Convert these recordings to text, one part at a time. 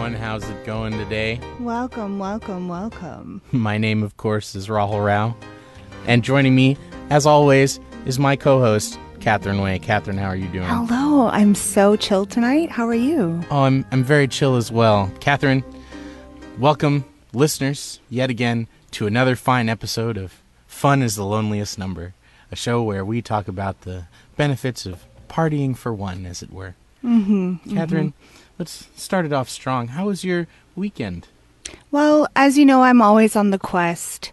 everyone. How's it going today? Welcome, welcome, welcome. My name, of course, is Rahul Rao. And joining me, as always, is my co-host, Catherine Way. Catherine, how are you doing? Hello, I'm so chill tonight. How are you? Oh, I'm very chill as well. Catherine, welcome, listeners, yet again, to another fine episode of Fun is the Loneliest Number, a show where we talk about the benefits of partying for one, as it were. Catherine, let's start it off strong. How was your weekend? Well, as you know, I'm always on the quest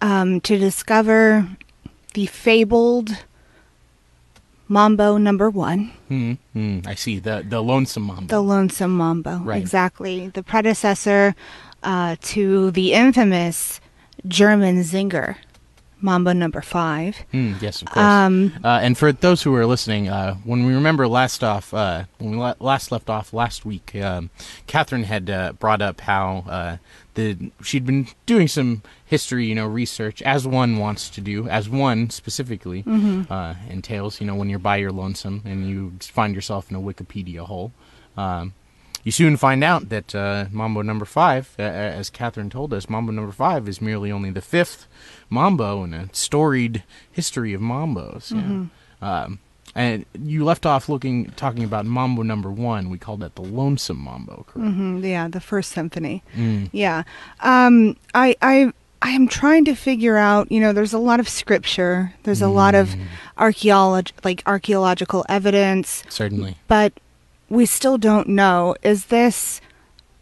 to discover the fabled Mambo number one. I see, the lonesome Mambo. The lonesome Mambo, Right. Exactly. The predecessor to the infamous German zinger, Mambo number 5. Yes, of course. And for those who are listening, when we remember last left off last week, Catherine had brought up how she'd been doing some history, research, as one wants to do, as one specifically entails. When you're by your lonesome and you find yourself in a Wikipedia hole. You soon find out that Mambo number 5, as Catherine told us, Mambo number 5 is merely only the 5th Mambo in a storied history of Mambos. And you left off talking about Mambo number 1. We called that the lonesome Mambo, correct? Yeah, the first symphony. Yeah. I am trying to figure out, there's a lot of scripture. There's a lot of archaeological evidence. Certainly. But we still don't know, is this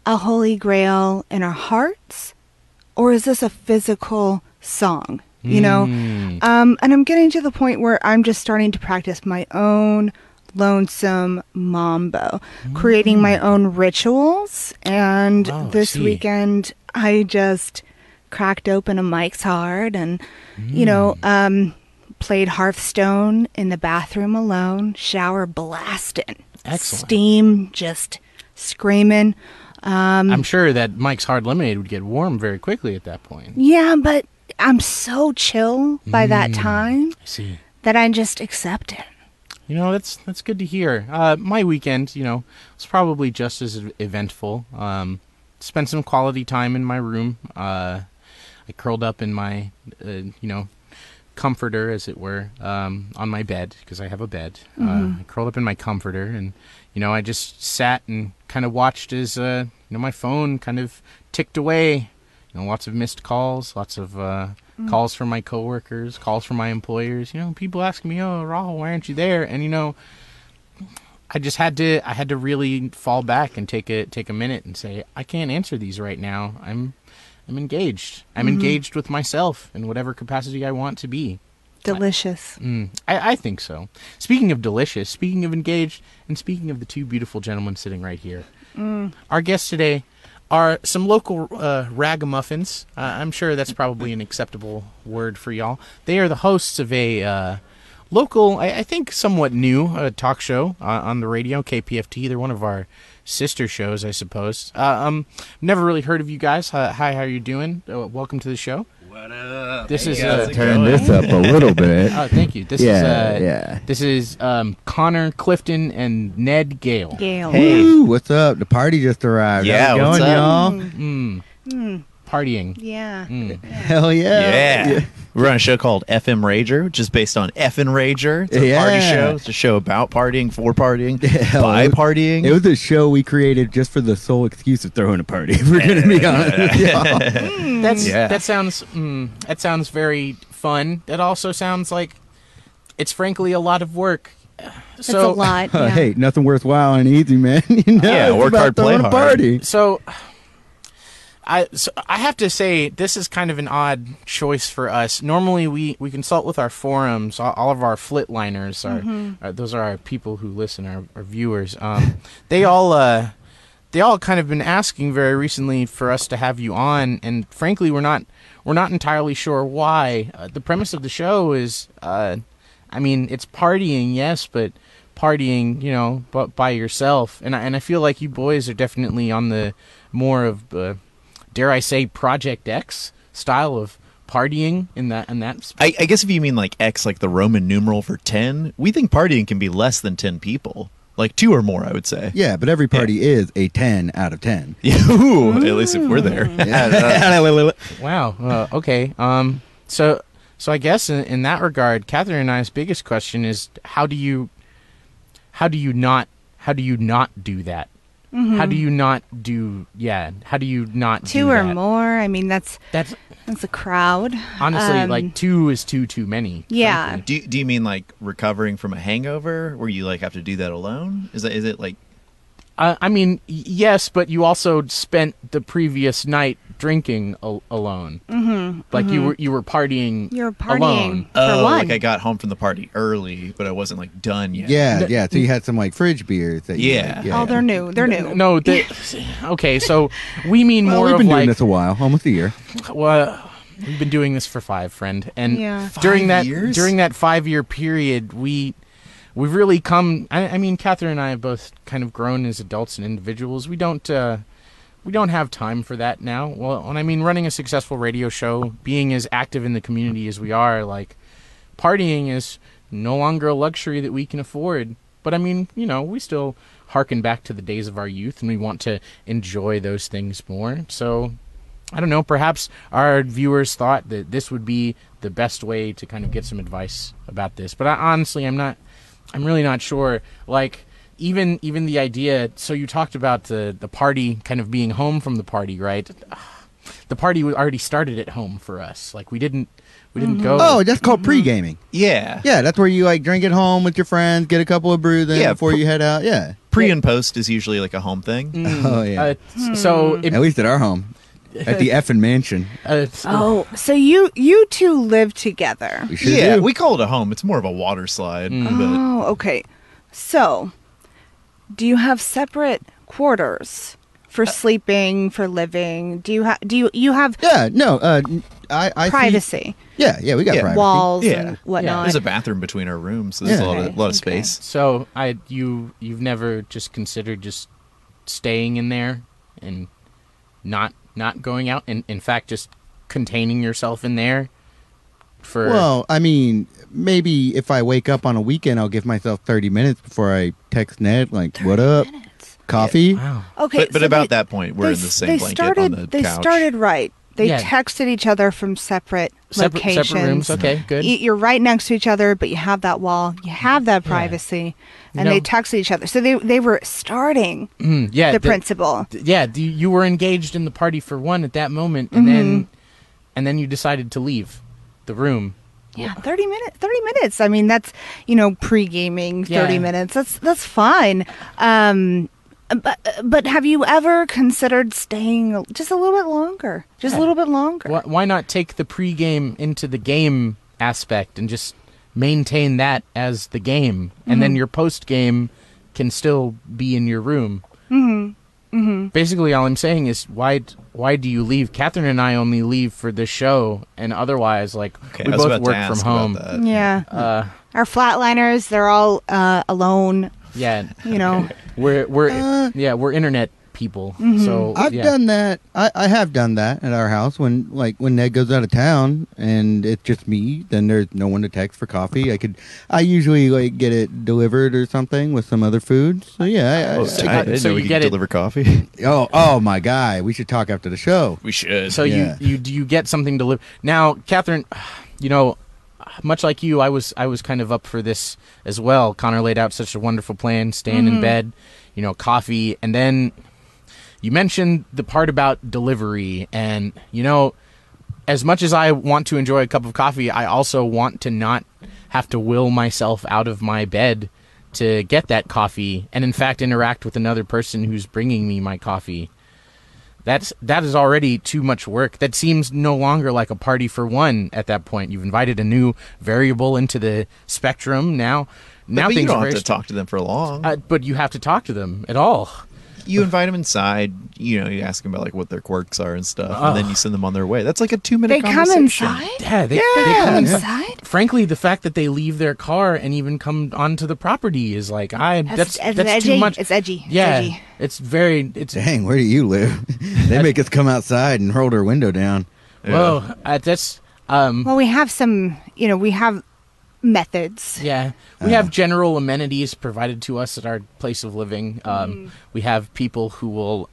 a holy grail in our hearts, or is this a physical song? And I'm getting to the point where I'm just starting to practice my own lonesome mambo, creating my own rituals. And this weekend, I just cracked open a Mike's Hard and, played Hearthstone in the bathroom alone, shower blasting. Excellent. Steam just screaming. I'm sure that Mike's Hard Lemonade would get warm very quickly at that point. Yeah, but I'm so chill by that time I see. that I just accept it. That's good to hear. My weekend, was probably just as eventful. Spent some quality time in my room. I curled up in my, comforter, as it were, on my bed, because I have a bed. I curled up in my comforter, and I just sat and kind of watched as my phone kind of ticked away. Lots of missed calls, lots of calls from my coworkers, calls from my employers. People asking me, "Oh, Rahul, why aren't you there?" And I just had to really fall back and take a minute and say, I can't answer these right now. I'm engaged. I'm engaged with myself in whatever capacity I want to be. Delicious. I think so. Speaking of delicious, speaking of engaged, and speaking of the two beautiful gentlemen sitting right here, our guests today are some local ragamuffins. I'm sure that's probably an acceptable word for y'all. They are the hosts of a local, I think somewhat new talk show on the radio, KPFT. They're one of our sister shows, I suppose. Never really heard of you guys. Hi, how are you doing? Welcome to the show. What up? This is turn this up a little bit. Oh, thank you. This is Conner Clifton and Ned Gayle. Hey, what's up? The party just arrived. Yeah, how's it what's going, y'all? Partying. Yeah. Hell yeah. Yeah. We're on a show called Effin Rager, which is based on Effin Rager. It's a party show. It's a show about partying, for partying, by partying. It was a show we created just for the sole excuse of throwing a party. If we're going to be honest with y'all. That sounds very fun. It also sounds like it's frankly a lot of work. It's a lot. Yeah. Hey, nothing worthwhile and easy, man. Work hard, play hard. Party. So I have to say, this is kind of an odd choice for us. Normally, we consult with our forums. All of our FITLNers, those are our people who listen, our viewers. They all kind of been asking very recently for us to have you on, and frankly, we're not entirely sure why. The premise of the show is, it's partying, yes, but partying, but by yourself. And I feel like you boys are definitely on the more of dare I say, Project X style of partying in that. I guess if you mean like X, like the Roman numeral for 10, we think partying can be less than 10 people. Like 2 or more, I would say. Yeah, but every party is a 10 out of 10. Ooh, at least if we're there. Wow. Okay. So I guess in that regard, Catherine and I's biggest question is how do you not do that? Mm-hmm. How do you not do? Yeah. How do you not 2 do or that? more? I mean, that's a crowd. Honestly, like 2 is too many. Yeah. frankly. Do you mean like recovering from a hangover where you like have to do that alone? Is it like? I mean, yes, but you also spent the previous night drinking alone. Mm-hmm. Like you were partying. You're partying alone. for one. Like I got home from the party early, but I wasn't like done yet. Yeah. So you had some like fridge beers. That you, Yeah. like, Oh, they're new. They're new. No, okay. So we mean Well, more we've of been doing like this a while, almost a year. well, we've been doing this for 5, friend, and Yeah. during 5 years? that 5-year period, we've really come. I mean, Catherine and I have both kind of grown as adults and individuals. We don't have time for that now. Well, and I mean, running a successful radio show, being as active in the community as we are, like partying is no longer a luxury that we can afford. But I mean, we still harken back to the days of our youth, and we want to enjoy those things more. So, I don't know, perhaps our viewers thought that this would be the best way to kind of get some advice about this. But honestly, I'm really not sure. Like, even the idea, so you talked about the party kind of being home from the party, right? The party already started at home for us. Like, we didn't go. Oh, that's called pre-gaming. Yeah. Yeah, that's where you like drink at home with your friends, get a couple of brews in before you head out. Yeah. Pre and post is usually like a home thing. Oh, yeah. So At least at our home. At the Effin Mansion. Oh, so you two live together. We sure Yeah, do. we call it a home. It's more of a water slide. But Oh, okay. So, do you have separate quarters for sleeping, for living? Do you have Yeah, no. I privacy, Yeah, we got Yeah. privacy. walls Yeah. and whatnot? there's a bathroom between our rooms, so there's Yeah. a lot Okay. of space. So you've never just considered just staying in there and not going out, and in fact just containing yourself in there for Well, I mean, maybe if I wake up on a weekend, I'll give myself 30 minutes before I text Ned, like, what up? minutes. Coffee? Wow. Okay, But so about they- that point, we're in the same blanket on the They couch. started right. They Yeah. texted each other from separate locations. separate rooms. Okay, good. You're right next to each other, but you have that wall. You have that privacy, and No. they texted each other. So they were starting Yeah, the principle. Yeah, you were engaged in the party for one at that moment, and then you decided to leave the room. Yeah, 30 minutes. 30 minutes. I mean, that's pre-gaming. 30 Yeah. minutes. That's fine. But have you ever considered staying just a little bit longer? Just a little bit longer. Why not take the pregame into the game aspect and just maintain that as the game, and then your postgame can still be in your room? Basically, all I'm saying is, why do you leave? Catherine and I only leave for the show, and otherwise, like, Okay, we I was both about to work from ask about home. that. Yeah. Our flatliners, they're all alone. Yeah, You know. we're internet people. So I've yeah. done that. I have done that at our house when Ned goes out of town and it's just me. Then there's no one to text for coffee. I usually like get it delivered or something with some other food. So yeah. I didn't so know we you could get it- deliver coffee. Oh my guy, we should talk after the show. We should. So Yeah. you get something to live. Now, Catherine, much like you, I was kind of up for this as well. Connor laid out such a wonderful plan, staying in bed, coffee, and then you mentioned the part about delivery, and as much as I want to enjoy a cup of coffee, I also want to not have to will myself out of my bed to get that coffee, and in fact interact with another person who's bringing me my coffee. That is already too much work. That seems no longer like a party for one at that point. You've invited a new variable into the spectrum. Now but things you don't are have very to talk to them for long. but you have to talk to them at all. You invite them inside. You ask them about like what their quirks are and stuff, and then you send them on their way. That's like a 2-minute They come conversation. inside? Yeah, they Come come inside. inside? Frankly, the fact that they leave their car and even come onto the property is like that's edgy. too much. It's edgy. Yeah, It's edgy. it's very Dang, where do you live? They make us come outside and roll their window down. well. That's Well, we have some, we have methods. Yeah, we have general amenities provided to us at our place of living. We have people who will,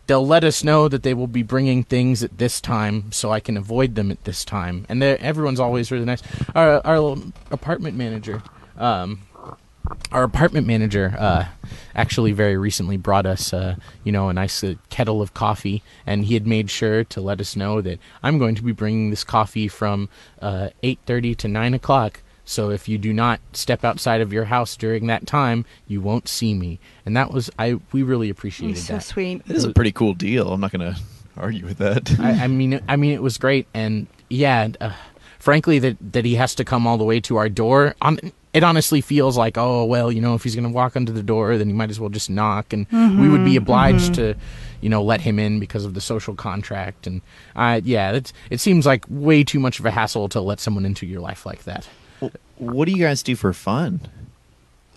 they'll let us know that they will be bringing things at this time, so I can avoid them at this time. And everyone's always really nice. Our apartment manager, actually very recently brought us, a nice kettle of coffee, and he had made sure to let us know that I'm going to be bringing this coffee from 8:30 to 9 o'clock. So if you do not step outside of your house during that time, you won't see me. And that was we really appreciated that. So sweet. It is a pretty cool deal. I'm not going to argue with that. I mean, it was great, and yeah, frankly, that he has to come all the way to our door. It honestly feels like, oh well, if he's going to walk under the door, then he might as well just knock, and we would be obliged to, let him in because of the social contract. And it seems like way too much of a hassle to let someone into your life like that. What do you guys do for fun?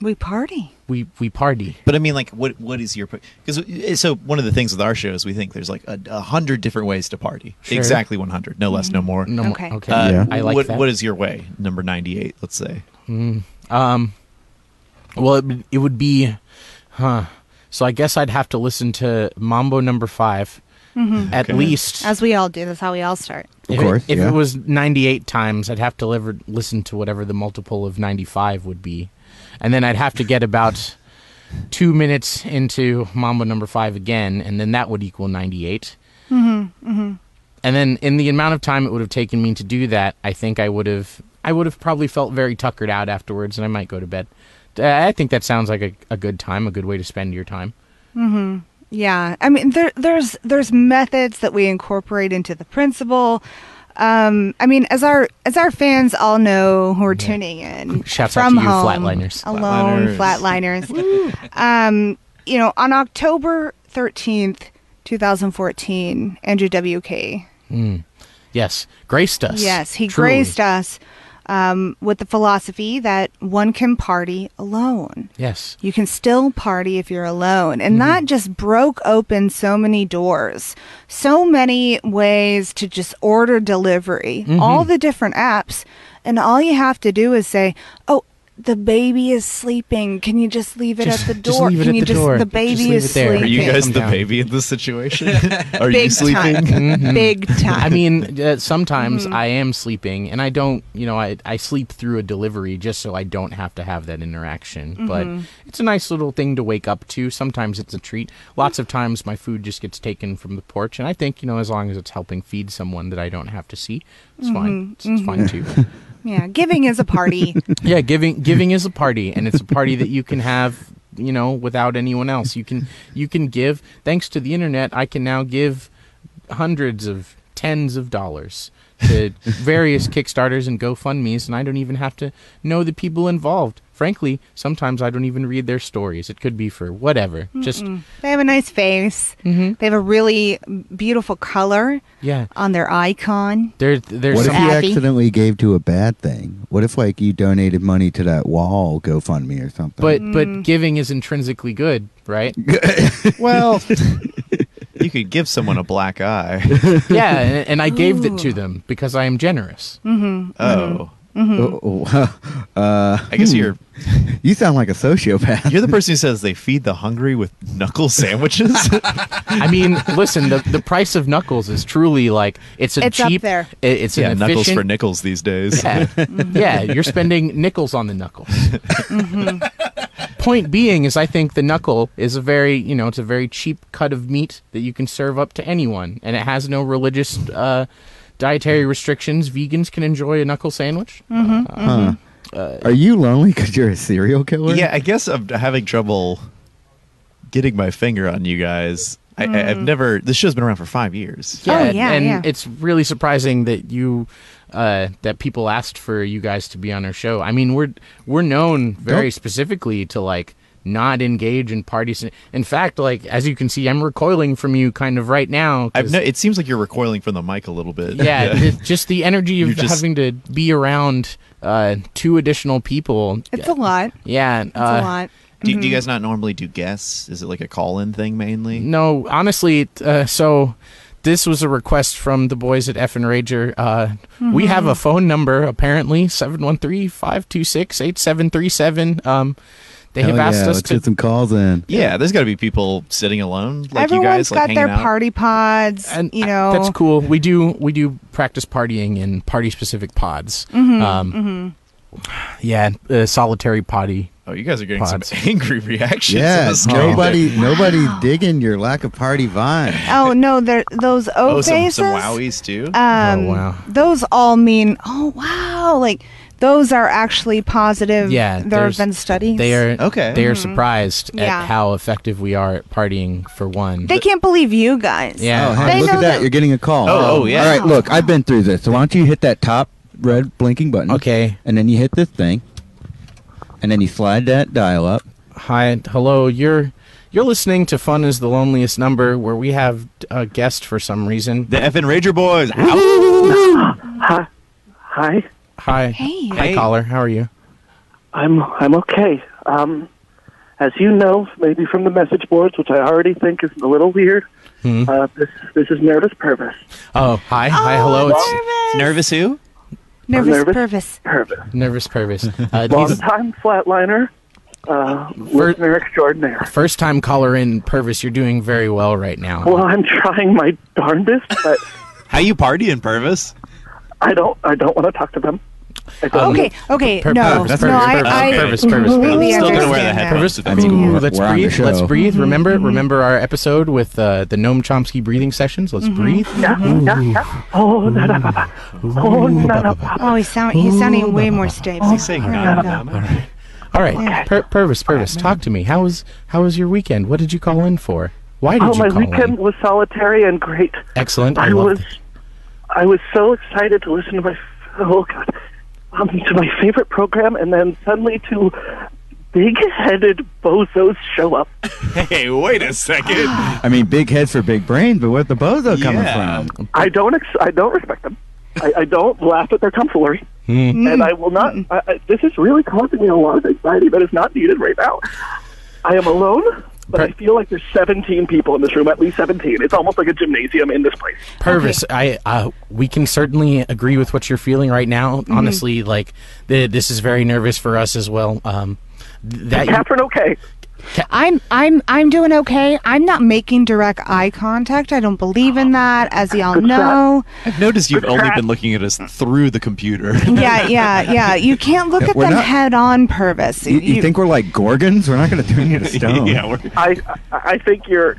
We party. We party. But I mean, like, what is your... Because so one of the things with our show is we think there's like 100 different ways to party. Sure. Exactly 100. No less, no more. No, okay. Okay. I like that. What is your way? Number 98, let's say. Well, it would be... So I guess I'd have to listen to Mambo number 5. At least. As we all do. That's how we all start. Of course, If it was 98 times, I'd have to listen to whatever the multiple of 95 would be. And then I'd have to get about 2 minutes into Mambo number 5 again, and then that would equal 98. And then in the amount of time it would have taken me to do that, I think I would have probably felt very tuckered out afterwards, and I might go to bed. I think that sounds like a good time, a good way to spend your time. Yeah, I mean, there's methods that we incorporate into the principle. I mean, as our fans all know who are tuning in, Shouts from out to you, home, Flatliners. alone, Flatliners. On October 13th, 2014, Andrew WK. Yes, graced us. Yes, he Truly. graced us with the philosophy that one can party alone. Yes. You can still party if you're alone. And that just broke open so many doors, so many ways to just order delivery, all the different apps. And all you have to do is say, oh, the baby is sleeping. Can you just leave it at the door? The baby is sleeping. Are you guys the baby in this situation? Are you sleeping? Time. Big time. I mean, sometimes I am sleeping, and I don't, I sleep through a delivery just so I don't have to have that interaction. But it's a nice little thing to wake up to. Sometimes it's a treat. Lots of times my food just gets taken from the porch, and I think, as long as it's helping feed someone that I don't have to see, it's fine. It's fine too. Yeah, giving is a party. Yeah, giving is a party, and it's a party that you can have, without anyone else. You can give. Thanks to the internet, I can now give hundreds of tens of dollars to various Kickstarters and GoFundMes, and I don't even have to know the people involved. Frankly, sometimes I don't even read their stories. It could be for whatever. Just they have a nice face. They have a really beautiful color. Yeah. On their icon. There's what if you accidentally gave to a bad thing? What if you donated money to that wall GoFundMe or something? But giving is intrinsically good, right? Well, you could give someone a black eye. Yeah, and I gave it to them because I am generous. Oh. I guess you sound like a sociopath. Uh, You're the person who says they feed the hungry with knuckle sandwiches. I mean, listen, the price of knuckles is truly it's cheap. Up there. It's an knuckles efficient, for nickels these days. Yeah, yeah, you're spending nickels on the knuckles. Point being is, I think the knuckle is a very, it's a very cheap cut of meat that you can serve up to anyone, and it has no religious dietary restrictions. Vegans can enjoy a knuckle sandwich. Are you lonely because you're a serial killer? Yeah, I guess I'm having trouble getting my finger on you guys. I've never... This show's been around for 5 years. Yeah, it's really surprising that that people asked for you guys to be on our show. I mean, we're known very specifically to not engage in parties. In fact, as you can see, I'm recoiling from you kind of right now. It seems like you're recoiling from the mic a little bit. Yeah, just the energy of having to be around 2 additional people. It's a lot. Yeah. It's a lot. Do you guys not normally do guests? Is it like a call-in thing mainly? No, honestly, so this was a request from the boys at Effin Rager. We have a phone number, apparently, 713-526-8737. They have asked us let's to get some calls in. Yeah, there's got to be people sitting alone like Everyone's you guys, like got their hanging out. party pods, and you know. that's cool. We do practice partying in party specific pods. Yeah, solitary potty. Oh, you guys are getting Pods. some angry reactions. Yeah, on the screen. nobody's digging your lack of party vibe. Oh no, those O Oh, faces. some wowies too. Oh, wow. Those all mean, oh wow, like those are actually positive. Yeah, there have been studies. They are Okay. They are surprised Yeah. at how effective we are at partying. For one, They can't believe you guys. Yeah. Oh, They hey, look know at that. that- You're getting a call. Oh, yeah. All right, look, I've been through this. So why don't you hit that top red blinking button? Okay. And then you hit this thing. And then you slide that dial up. Hi, hello. You're listening to Fun is the Loneliest Number, where we have a guest for some reason. The Effin Rager boys. Hi. Hi. Hi. Hey. Hi, caller. How are you? I'm okay. As you know, maybe from the message boards, which I already think is a little weird, this is Nervous Purvis. Oh, hi. Hi, hello. It's Nervous who? Nervous Purvis. Nervous Purvis. Long-time flatliner, listener extraordinaire. First time caller in Purvis. You're doing very well right now. Well, I'm trying my darndest, but How you partying, Purvis? I don't want to talk to them. I don't. Okay. Purvis, No, Purvis, no, I Purvis. completely Still gonna wear the understand that. headphones. Purvis, cool. let's We're on the breathe. show. Let's breathe. Remember our episode with the Noam Chomsky breathing sessions. Let's breathe. Yeah. Oh, na na ba ba. Oh, na na ba. Oh, he's sounding way more stable. He's saying All right, Purvis, talk to me. How was your weekend? What did you call in for? Why did Oh, you my call weekend in? was solitary and great. Excellent. I love was it. I was so excited to listen to my to my favorite program, and then suddenly two big-headed bozos show up. Hey, wait a second. I mean, big heads for big brains, but where's the bozo coming Yeah. from? I don't respect them. I don't laugh at their tomfoolery, and I will not. This is really causing me a lot of anxiety that is not needed right now. I am alone, but I feel like there's 17 people in this room, at least 17. It's almost like a gymnasium in this place. Purvis, we can certainly agree with what you're feeling right now. Honestly, like this is very nervous for us as well. Catherine, okay. I'm doing okay. I'm not making direct eye contact. I don't believe in that, as y'all know. I've noticed you've only been looking at us through the computer. Yeah. You can't look at we're them not- head on, Purvis. You think we're like Gorgons? We're not going to turn you to stone. Yeah, I think you're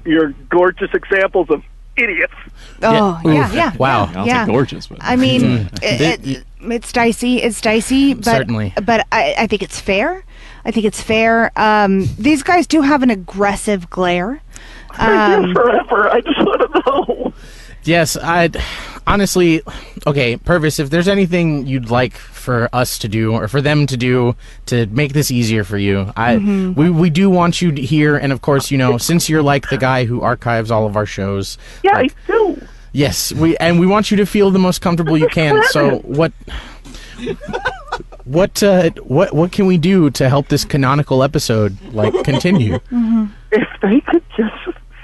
gorgeous examples of idiots. Oh, yeah. Wow. I don't Yeah. think gorgeous, but I mean, it's dicey. It's dicey, but Certainly. But I think it's fair. These guys do have an aggressive glare. Forever. I just want to know. Yes, honestly, okay, Purvis, if there's anything you'd like for us to do or for them to do to make this easier for you, we do want you to hear, and of course, since you're like the guy who archives all of our shows. Yeah, like, I do. Yes, we want you to feel the most comfortable you can. So what can we do to help this canonical episode continue? If they could just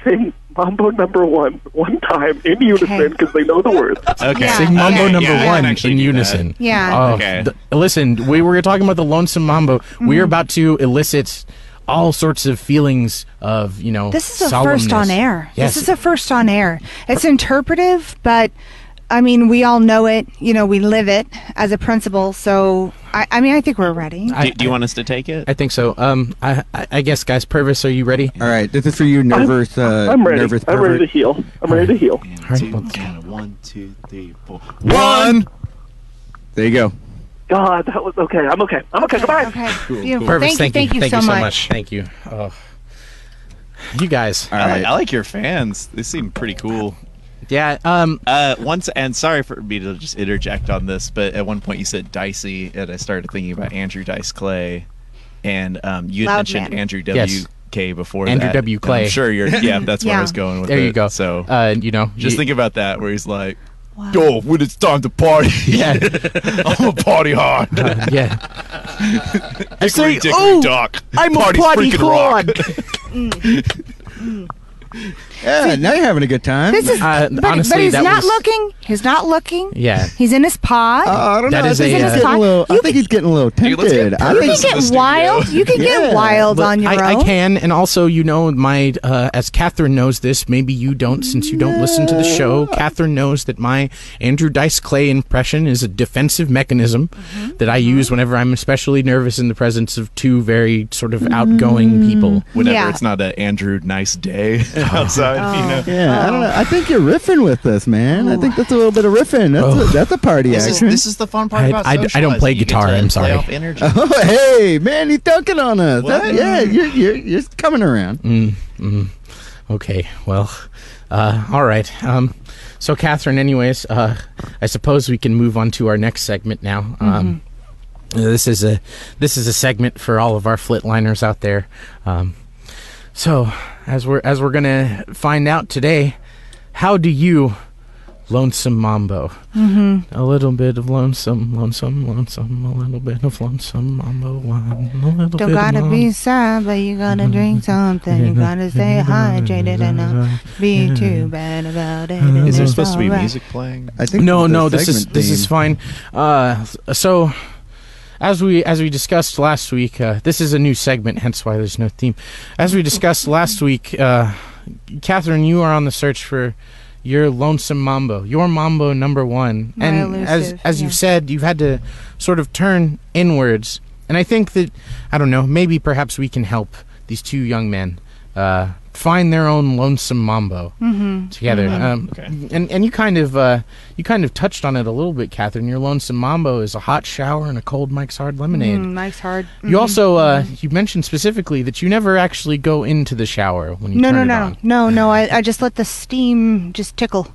sing Mambo number one time in unison, because they know the words. okay. Yeah. Sing Mambo Yeah, number I can one actually in do unison. Yeah. Oh, Okay. Listen, we were talking about the lonesome Mambo. We're about to elicit all sorts of feelings of, This is a first on solemnness. air. Yes. This is a first on air. It's interpretive, but I mean, we all know it. We live it as a principle. So, I think we're ready. Do you want us to take it? I think so. I guess, guys, Purvis, are you ready? All right, this is for you, nervous. I'm ready. Nervous I'm ready to pervert. heal. I'm ready to heal. All right, Count of 1, 2, 3, 4. 1. There you go. God, that was okay. I'm okay. Goodbye. Okay. Beautiful. Purvis, Thank you so much. Thank you. Oh. You guys. All right. I like your fans. They seem pretty cool. Yeah. Once, and sorry for me to just interject on this, but at one point you said Dicey, and I started thinking about Andrew Dice Clay, and you had Loud mentioned man. Andrew Yes. W.K. before Andrew that. W. And Clay. I'm sure you're. Yeah, that's where I Yeah. was going with There it. you go. So just think about that, where he's like, Wow. "Yo, when it's time to party, Yeah. I'm a party hard." Yeah. I Hickory say, dickory dock. I'm Party's a party freaking rock." hard. Yeah, now you're having a good time. This is, honestly, but he's that not was- looking. He's not looking. Yeah. He's in his pod. I don't That know. is I think a, he's uh, getting a little. I think he's getting a little Dude, let's get tempted. I You think can in the get studio. wild. You can get Yeah. wild on your I own. can, and also, you know, my as Catherine knows this, maybe you don't, since you don't listen to the show. Catherine knows that my Andrew Dice Clay impression is a defensive mechanism that I use whenever I'm especially nervous in the presence of two very sort of outgoing people. Whenever Yeah. it's not an Andrew nice day outside, you know. Yeah, I don't know. I think you're riffing with this, man. I think that's a little bit of riffing. That's a party action. This is the fun part about I don't socializing. play You get guitar, to I'm play sorry. off energy. Oh, hey, man, he's dunking on us. What? Yeah, you're coming around. Okay, well, all right. So, Catherine, anyways, I suppose we can move on to our next segment now. This is a segment for all of our FITLNers out there. So, as we're gonna find out today, how do you lonesome mambo? A little bit of lonesome, a little bit of lonesome mambo one. Don't gotta be sad, but you gotta drink something. You gotta stay hydrated and not be too bad about it. Is there It's supposed to be alright. music playing? I think No, the this is segment fine. So, as we discussed last week, this is a new segment, hence why there's no theme. As we discussed last week, Catherine, you are on the search for your lonesome mambo, your mambo number one, My and elusive, as yeah. you've said, you've had to sort of turn inwards, and I think that maybe perhaps we can help these two young men find their own lonesome mambo together. Okay. And you kind of touched on it a little bit, Catherine. Your lonesome mambo is a hot shower and a cold Mike's Hard Lemonade. Mike's Hard. You also you mentioned specifically that you never actually go into the shower when you turn it on. No. I just let the steam just tickle.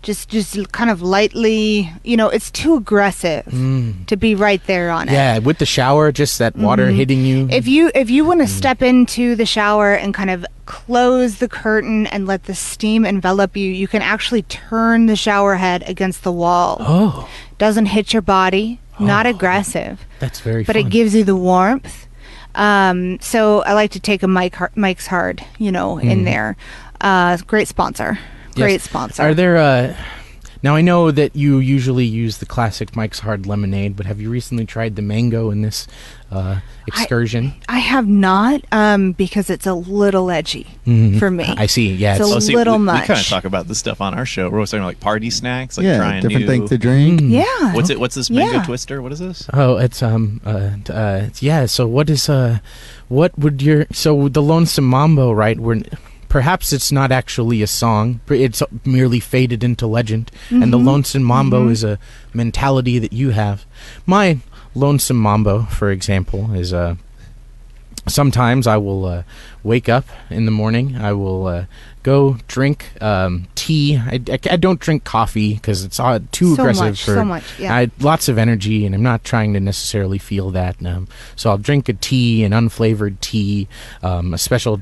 Just kind of lightly, it's too aggressive to be right there on it. Yeah, with the shower, just that water hitting you. If you want to step into the shower and kind of close the curtain and let the steam envelop you, you can actually turn the shower head against the wall. Oh, Doesn't hit your body, not aggressive, that's very but fun. it gives you the warmth. So I like to take a Mike's Hard, in there. Great sponsor. Great sponsor. Are there now I know that you usually use the classic Mike's Hard Lemonade, but have you recently tried the mango in this excursion? I have not, because it's a little edgy for me. I see. Yeah, It's a it's, little we much. kind of talk about this stuff on our show. We're always talking like party snacks, like Yeah, trying different new things to drink. Yeah. What's this mango Yeah. twister? What is this? it's yeah. So what would the lonesome mambo, right? Perhaps it's not actually a song. It's merely faded into legend. And the lonesome mambo is a mentality that you have. My lonesome mambo, for example, is sometimes I will wake up in the morning. I will go drink tea. I don't drink coffee because it's too So aggressive much, for so much, yeah. I had lots of energy, and I'm not trying to necessarily feel that. So I'll drink a tea, an unflavored tea, a special.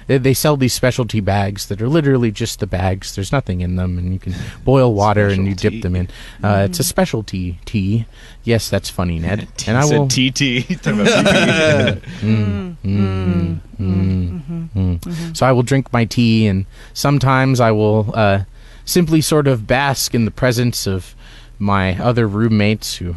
They sell these specialty bags that are literally just the bags. There's nothing in them, and you can boil water and you dip Specialty. them in. It's a specialty tea. Yes, that's funny, Ned. And I will. TT. Talking about PP. So I will drink my tea, and sometimes I will simply sort of bask in the presence of my other roommates who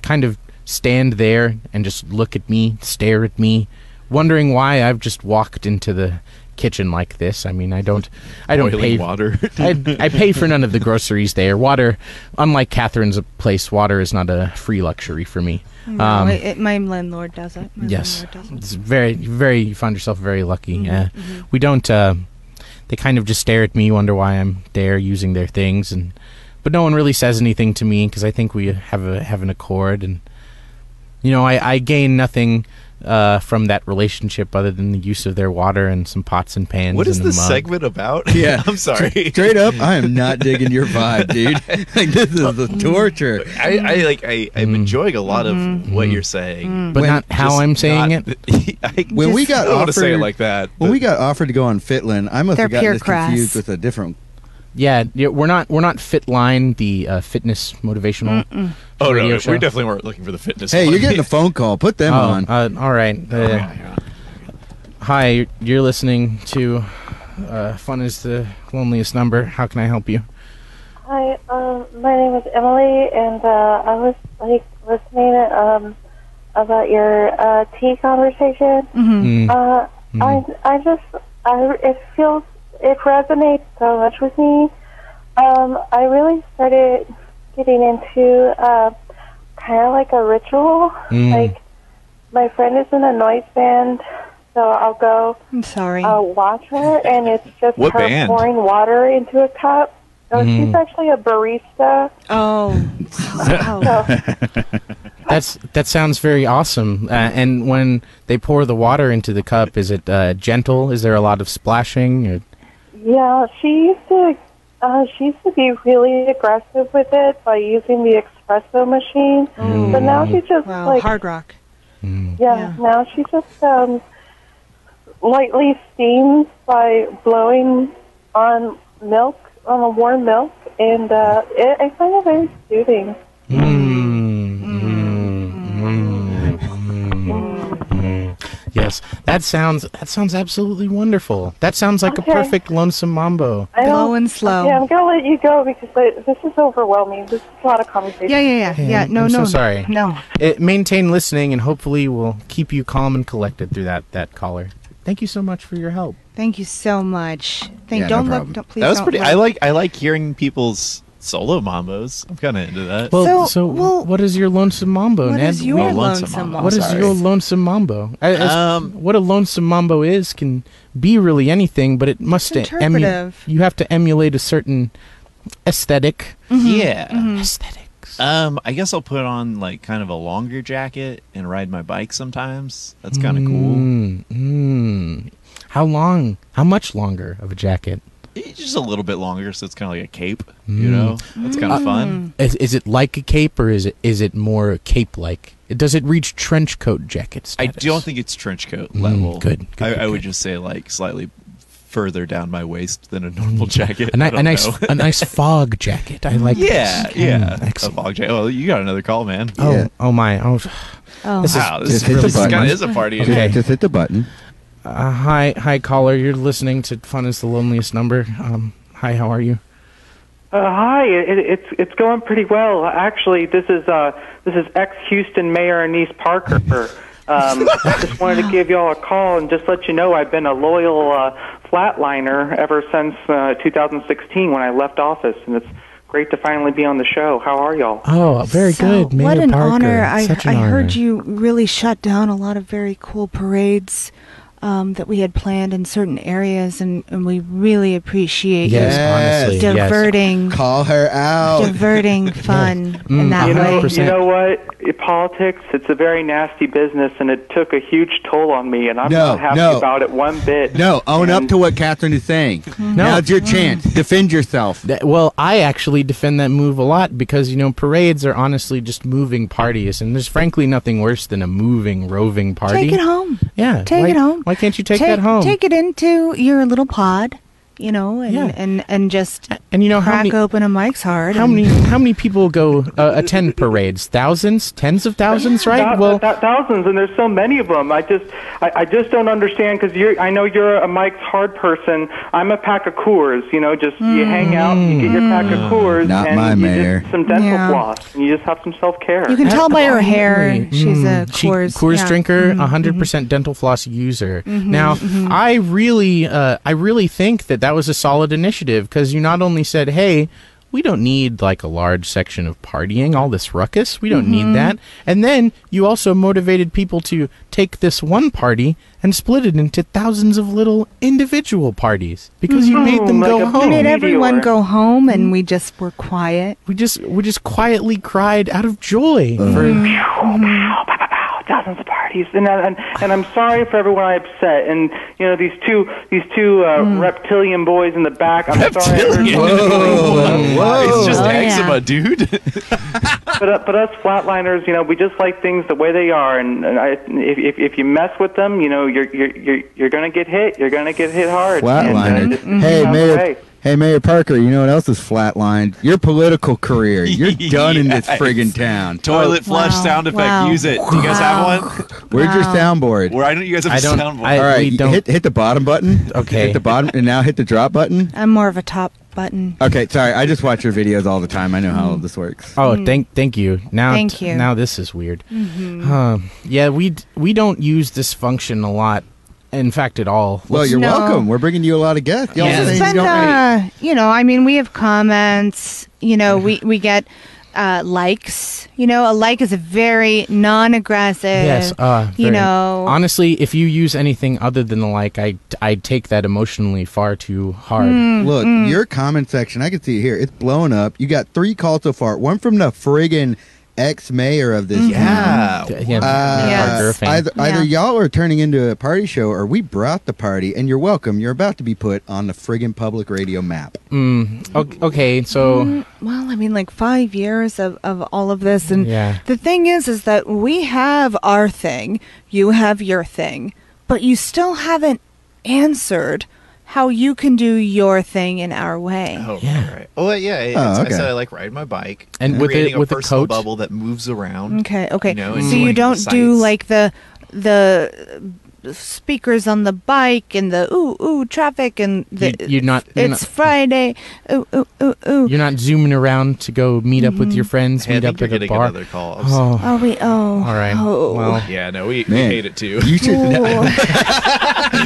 kind of stand there and just look at me, stare at me, wondering why I've just walked into the kitchen like this. I mean, I don't Boiling pay water. I pay for none of the groceries there. Water, unlike Catherine's place, water is not a free luxury for me. No, my landlord does it. My Yes, landlord does it. it's very. You find yourself very lucky. We don't. They kind of just stare at me, wonder why I'm there using their things, but no one really says anything to me because I think we have an accord, and I gain nothing from that relationship other than the use of their water and some pots and pans. What is and a this mug. segment about? Yeah. I'm sorry. Straight up, I am not digging your vibe, dude. Like, this is the torture. I'm enjoying a lot of what you're saying. But not how I'm saying it. When we got I don't want to say it offered, like that. when but- we got offered to go on FITLN, I must They're have gotten pure this crass. confused with a different. Yeah, we're not FITLN, the fitness motivational Oh radio no, show. we definitely weren't looking for the fitness. Hey, one. you're getting a phone call. Put them on. All right. Yeah. Hi, you're listening to Fun is the loneliest number. How can I help you? Hi, my name is Emily, and I was listening about your tea conversation. It resonates so much with me. I really started getting into kind of like a ritual. Like, my friend is in a noise band, so I'll go. I'm sorry. I'll watch her, and it's just What her band? pouring water into a cup. So she's actually a barista. Oh, wow. That sounds very awesome. And when they pour the water into the cup, is it gentle? Is there a lot of splashing? Or? Yeah, she used to be really aggressive with it by using the espresso machine. But now she just hard rock. Now she just lightly steams by blowing on a warm milk, and I find it very soothing. Yes, that sounds absolutely wonderful. That sounds like a perfect lonesome mambo. Low and slow. Yeah, I'm gonna let you go because this is overwhelming. This is a lot of conversation. Yeah. No, I'm so sorry. No. Maintain listening, and hopefully we'll keep you calm and collected through that caller. Thank you so much for your help. Thank you so much. No problem. Please That was don't pretty. look. I like hearing people's solo mambos. I'm kind of into that. Well, So, what is your lonesome mambo, What Ned? is your lonesome lonesome mambo. mambo? What is your lonesome mambo? What a lonesome mambo is can be really anything, but it must interpretive. you have to emulate a certain aesthetic. Yeah. Aesthetics. I guess I'll put on like kind of a longer jacket and ride my bike sometimes. That's kind of cool. How long? How much longer of a jacket? It's just a little bit longer, so it's kind of like a cape. You know, that's kind of fun. Is it like a cape, or is it more cape-like? Does it reach trench coat jacket status? I don't think it's trench coat level. Good. I would just say like slightly further down my waist than a normal jacket. A nice fog jacket. I like. Yeah. Excellent. A fog jacket. Oh, you got another call, man. Oh my. Oh. Oh. Wow, Just hit the this button. kind of is a party. Okay. Just hit the button. Hi caller. You're listening to Fun is the Loneliest Number. Hi, how are you? Hi, it's going pretty well. Actually, this is ex-Houston Mayor Anise Parker. Just wanted to give y'all a call and just let you know I've been a loyal flatliner ever since 2016 when I left office, and it's great to finally be on the show. How are y'all? Oh, very good, Mayor What an Parker. honor. Such I an honor. heard you really shut down a lot of very cool parades that we had planned in certain areas, and we really appreciate Yes, Yes. honestly. you diverting Call her out. diverting fun in that You know, way. you know what? Politics, it's a very nasty business, and it took a huge toll on me, and I'm not happy about it one bit. No, own up to what Catherine is saying. Now's your chance. Defend yourself. Well, I actually defend that move a lot because, parades are honestly just moving parties, and there's frankly nothing worse than a moving, roving party. Take it home. Yeah. Take it home. Why can't you take that home? Take it into your little pod, and just And how crack many, open a Mike's Hard. how many people go attend parades? Thousands? Tens of thousands, right? Thousands, and there's so many of them. I just don't understand because I know you're a Mike's Hard person. I'm a pack of Coors. You hang out, you get your pack of Coors, Not and my you mayor. just some dental floss, and you just have some self-care. You can tell by her hair Absolutely. she's a Coors. Coors yeah. drinker, 100% dental floss user. Now, I really think that was a solid initiative because you not only said, hey, we don't need like a large section of partying, all this ruckus. We don't need that. And then you also motivated people to take this one party and split it into thousands of little individual parties because you made them like go a We home. made Meteor. everyone go home, and we just were quiet. We just quietly cried out of joy for Thousands of parties, and I'm sorry for everyone I upset. And these two reptilian boys in the back. I'm sorry. It's just Oh, yeah. eczema, dude. But us flatliners, we just like things the way they are. And if you mess with them, you're gonna get hit. You're gonna get hit hard. Flatliner. And, Hey, just Mayor. hey. Hey, Mayor Parker, you know what else is flatlined? Your political career. You're done in this friggin' town. Toilet flush sound effect. Use it. Do you guys have one? Where's your soundboard? Why don't you guys have a soundboard? All right, hit the bottom button. Okay. Hit the bottom, and now hit the drop button. I'm more of a top button. Okay, sorry. I just watch your videos all the time. I know how all this works. Oh, thank you. Now, Thank you. Now this is weird. Yeah, we don't use this function a lot. In fact, at all. Well, you're welcome. We're bringing you a lot of guests. Y'all It's saying been, I mean, we have comments. We get likes. A like is a very non-aggressive. Yes. Honestly, if you use anything other than a like, I take that emotionally far too hard. Look, your comment section, I can see it here. It's blown up. You got 3 calls so far. One from the friggin' ex-mayor of this town. Either y'all are turning into a party show, or we brought the party, and you're welcome. You're about to be put on the friggin' public radio map. Okay, so... well, I mean, like 5 years of all of this, and Yeah. the thing is that we have our thing, you have your thing, but you still haven't answered how you can do your thing in our way. Oh, Yeah. right. Oh, yeah. I said I like riding my bike And with creating with a the personal coat? bubble that moves around. Okay. You know, and So doing you the don't do sights. like the speakers on the bike and the ooh traffic and the You're not Friday ooh. You're not zooming around to go meet up with your friends, Hey, I meet think up you're at a getting bar. another call. All right. Well, Yeah, no, we Man. hate it too. You should.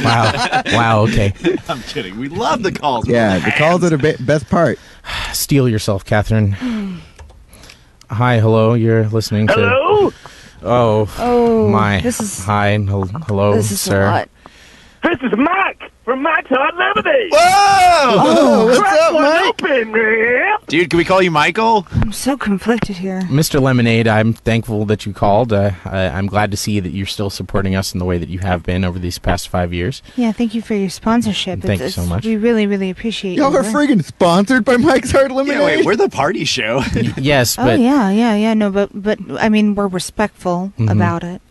wow. Okay. I'm kidding. We love the calls. Yeah, the calls are the best part. Steel yourself, Catherine. Hi, hello. You're listening to. Hello? Oh, my. This is Hello, this is sir. a lot. This is Mike from Mike's Hot Lemonade. Whoa! What's Crack up, one Mike? open, man. Dude, can we call you Michael? I'm so conflicted here. Mr. Lemonade, I'm thankful that you called. I'm glad to see that you're still supporting us in the way that you have been over these past 5 years. Yeah, thank you for your sponsorship. Thank you so much. We really, really appreciate Y'all your are work. friggin' sponsored by Mike's Hard Lemonade. Yeah, wait, we're the party show. Yes, Oh but yeah. No, but I mean, we're respectful about it.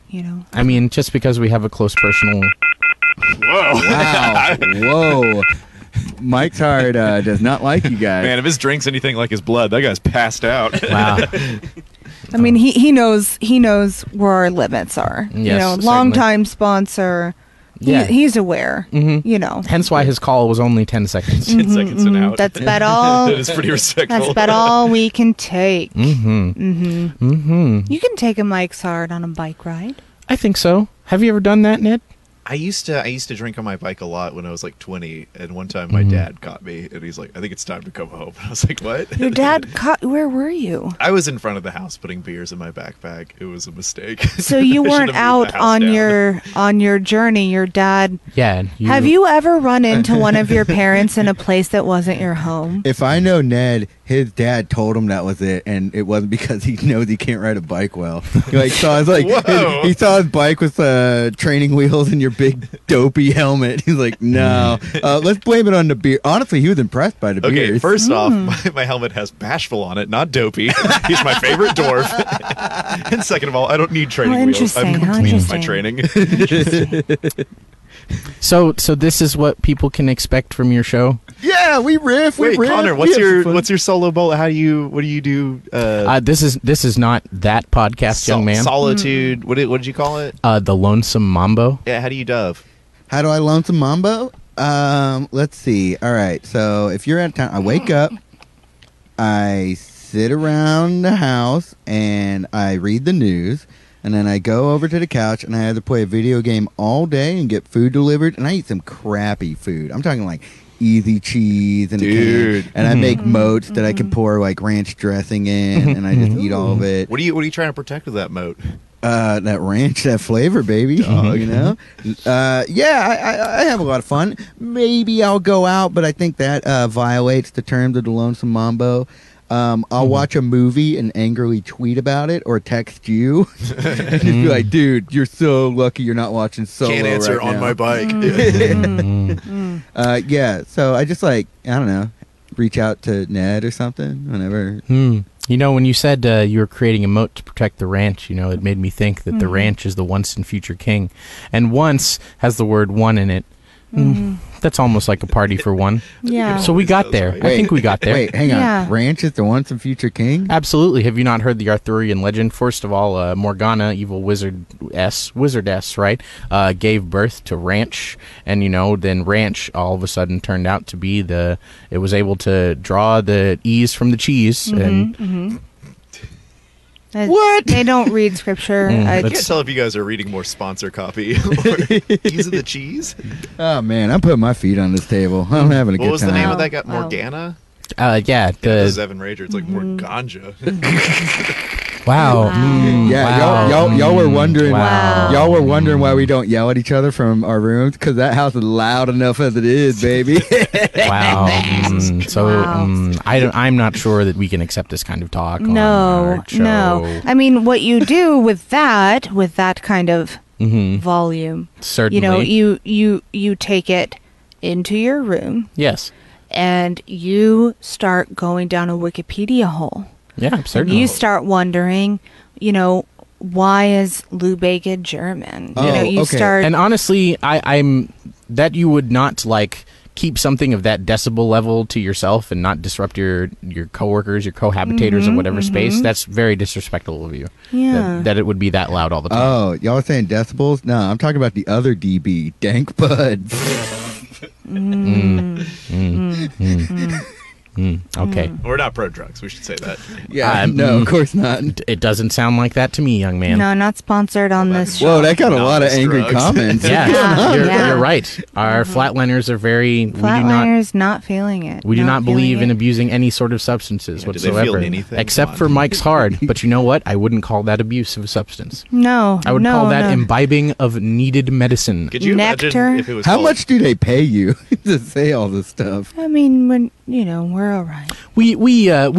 I mean, just because we have a close personal. Whoa. Wow. Whoa. Mike's Hard does not like you guys. Man, if his drink's anything like his blood, that guy's passed out. Wow. I mean, he knows where our limits are. Yes, certainly. Long-time sponsor. Yeah. He's aware. Hence why his call was only 10 seconds. 10 seconds and out. That's about all. That is pretty respectful. That's about all we can take. You can take a Mike's Hard on a bike ride. I think so. Have you ever done that, Ned? I used to drink on my bike a lot when I was like 20, and one time my dad caught me, and he's like, "I think it's time to come home." And I was like, "What?" Your dad where were you? I was in front of the house putting beers in my backpack. It was a mistake. So you I should weren't have moved out the house down. on your journey. Your dad. Yeah. Have you ever run into one of your parents in a place that wasn't your home? If I know Ned, his dad told him that was it, and it wasn't because he knows he can't ride a bike well. He saw he saw his bike with training wheels and your big dopey helmet. He's like, no, let's blame it on the beer. Honestly, he was impressed by the Okay, beers. first off, my helmet has bashful on it, not dopey. He's my favorite dwarf. And second of all, I don't need training wheels. I'm complete with my training. So this is what people can expect from your show? Yeah, we riff. Wait, we riff. Connor, we have some fun. what's your solo bowl? What do you do? This is not that podcast, young man. Solitude. What did you call it? The Lonesome Mambo. Yeah, how do you dove? How do I lonesome mambo? Let's see. All right. So if you're out of town, I wake up, I sit around the house, and I read the news, and then I go over to the couch, and I either play a video game all day and get food delivered, and I eat some crappy food. I'm talking like easy cheese and Dude. and I make moats that I can pour like ranch dressing in, and I just eat all of it. What are you trying to protect with that moat? That ranch, that flavor, baby. You know? Yeah, I have a lot of fun. Maybe I'll go out, but I think that violates the terms of the Lonesome Mambo. I'll watch a movie and angrily tweet about it or text you and just be like, dude, you're so lucky you're not watching Solo Can't answer right on now. my bike. Yeah, so I just I don't know, reach out to Ned or something whenever. You know, when you said you were creating a moat to protect the ranch, it made me think that the ranch is the once and future king. And once has the word one in it. That's almost like a party for one. Yeah. So we got there. I think we got there. Wait, hang on. Yeah. Ranch is the once and future king? Absolutely. Have you not heard the Arthurian legend? First of all, Morgana, evil wizardess, right, gave birth to Ranch, and then Ranch all of a sudden turned out to be it was able to draw the E's from the cheese, and What? They don't read scripture. I can't tell if you guys are reading more sponsor copy or Ease of the Cheese. Oh, man, I'm putting my feet on this table. I'm having a good time. What was the name of that guy? Morgana? Yeah. This is Effin Rager. It's like more ganja. Wow. Y'all were wondering. Wow. Y'all were wondering why we don't yell at each other from our rooms, because that house is loud enough as it is, baby. Wow. I'm not sure that we can accept this kind of talk. on No, our show. no. I mean, what you do with that kind of volume, Certainly. you take it into your room Yes. and you start going down a Wikipedia hole. Yeah, certainly. You start wondering, why is Lou Bega German? Oh, You okay. start. And honestly, I'm that you would not keep something of that decibel level to yourself and not disrupt your coworkers, your cohabitators of whatever space. That's very disrespectful of you. Yeah. That it would be that loud all the time. Oh, y'all are saying decibels? No, I'm talking about the other DB, Dank Bud. Okay. We're not pro drugs. We should say that. Yeah, no, of course not. It doesn't sound like that to me, young man. No, not sponsored on this show. Whoa, that got a lot of angry drugs. comments. Yeah, Yeah. you're right. Our flatliners are very. Flatliners not feeling it. We do not feeling believe in it. abusing any sort of substances Yeah, do they whatsoever, feel anything? except Come for on. Mike's Hard. But you know what? I wouldn't call that abuse of a substance. No, I would no, call that no. imbibing of needed medicine. Could you Nectar? imagine if it was How called- much do they pay you to say all this stuff? I mean, we're all right. We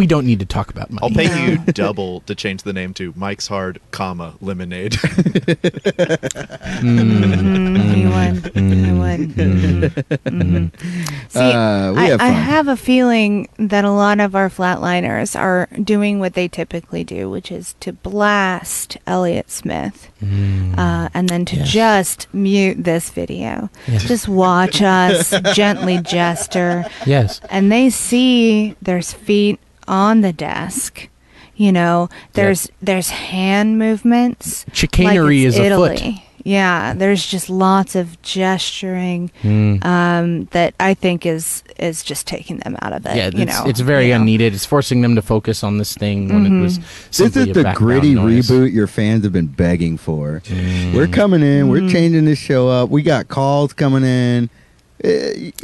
don't need to talk about money. I'll pay No. you double to change the name to Mike's Hard, Lemonade. You would. See, We have I fun. have a feeling that a lot of our flatliners are doing what they typically do, which is to blast Elliott Smith, and then to just mute this video. Just watch us gently gesture. Yes. And they see there's feet on the desk. There's hand movements. Chicanery like it's is afoot. Italy. Yeah, there's just lots of gesturing that I think is just taking them out of it. Yeah, it's very unneeded. It's forcing them to focus on this thing when it was This simply is a the background gritty noise. reboot your fans have been begging for. We're coming in. We're changing this show up. We got calls coming in.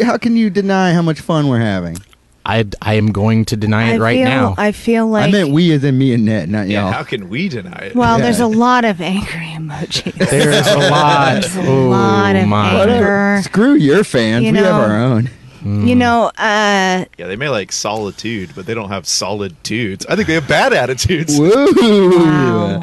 How can you deny how much fun we're having? I am going to deny it right now. I feel like. I meant we as in me and Ned, not Yeah, y'all. how can we deny it? Well, Yeah. there's a lot of angry emojis. There's a lot. There's a lot of my. anger. Screw your fans. You We have know- our own. Yeah, they may like solitude, but they don't have solid tudes. I think they have bad attitudes. Woo! Wow.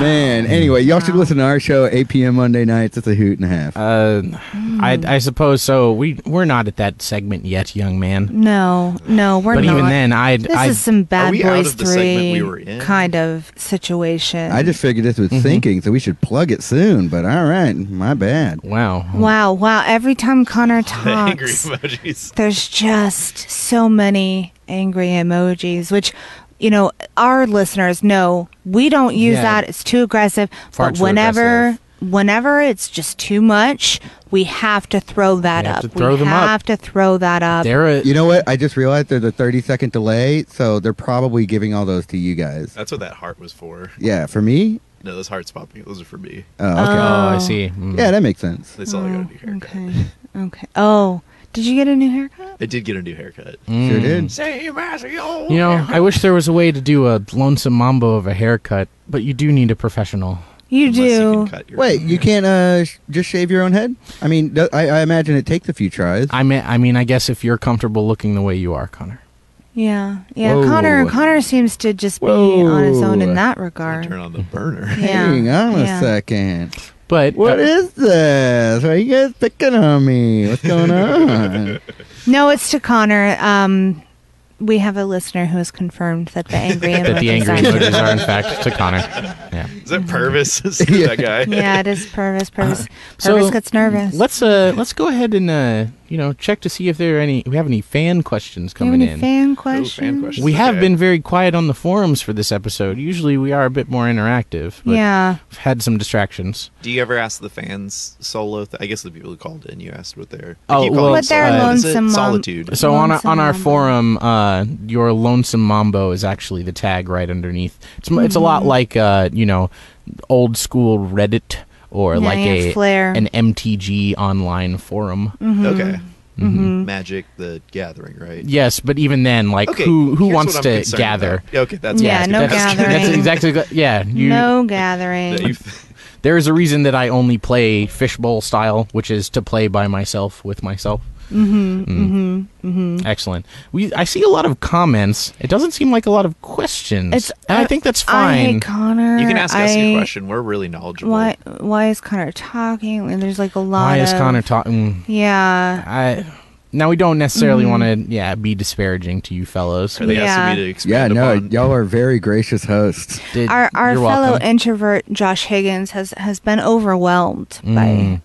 Man, anyway, y'all should listen to our show 8 p.m. Monday nights. It's a hoot and a half. I suppose so. We're not at that segment yet, young man. No, we're But not. even then, This is some Bad we out Boys of the segment 3 we were in? kind of situation. I just figured this was sinking, so we should plug it soon. But all right, my bad. Wow. Wow. Every time Connor The angry talks, emojis. there's just so many angry emojis, which, our listeners know we don't use Yeah. that. It's too aggressive. Far But too whenever it's just too much, we have to throw that We have up. to throw them up. We have to throw that up. You know what? I just realized there's a 30-second delay, so they're probably giving all those to you guys. That's what that heart was for. Yeah, for me? No, those hearts popping. Those are for me. Oh, okay. Oh, I see. Yeah, that makes sense. That's all I got a new haircut. Okay. Oh, did you get a new haircut? I did get a new haircut. Sure did. Same as the old. I wish there was a way to do a lonesome mambo of a haircut, but you do need a professional. You Unless you do. can cut your Wait, you can't just shave your own head? I mean, I imagine it takes a few tries. I mean, I guess if you're comfortable looking the way you are, Connor. Yeah. Whoa. Connor seems to just be on his own in that Turn regard. on the burner. Yeah. Hang on a Yeah. second. But What is this? Why are you guys picking on me? What's going on? No, it's to Connor. We have a listener who has confirmed that the angry emojis that the angry are- emojis are in fact to Connor. Yeah. Is that Purvis? Screw that guy. Yeah, it is Purvis. Purvis So, gets nervous. Let's go ahead and check to see if we have any fan questions Do you have coming any in. fan Ooh, questions? fan questions. We have Okay. been very quiet on the forums for this episode. Usually we are a bit more interactive, but Yeah. we've had some distractions. Do you ever ask the fans solo? I guess the people who called in, you asked what their. Oh, I keep well, calling it What their solitude. Is it lonesome solitude. So on Lonesome our Mambo. forum, your lonesome mambo is actually the tag right underneath. It's a lot like old school Reddit or Yeah, like yeah, Flare. an MTG online forum. Okay. Mm-hmm. Magic the Gathering, right? Yes, but even then, like Okay. who here's wants what I'm to concerned gather? about. Yeah, okay, that's Yeah, fine. no That's- gathering. That's exactly No gathering. that you- There is a reason that I only play fishbowl style, which is to play by myself with myself. Excellent. I see a lot of comments. It doesn't seem like a lot of questions. And I think that's I fine. hate Connor. You can ask us your question. We're really knowledgeable. Why is Connor talking? And there's like a lot Why is of... Connor talking? Yeah. Now, we don't necessarily want to, be disparaging to you fellows. Are they Yeah. asking me to Yeah, expand no, upon? y'all are very gracious hosts. Our You're fellow welcome. introvert Josh Higgins has been overwhelmed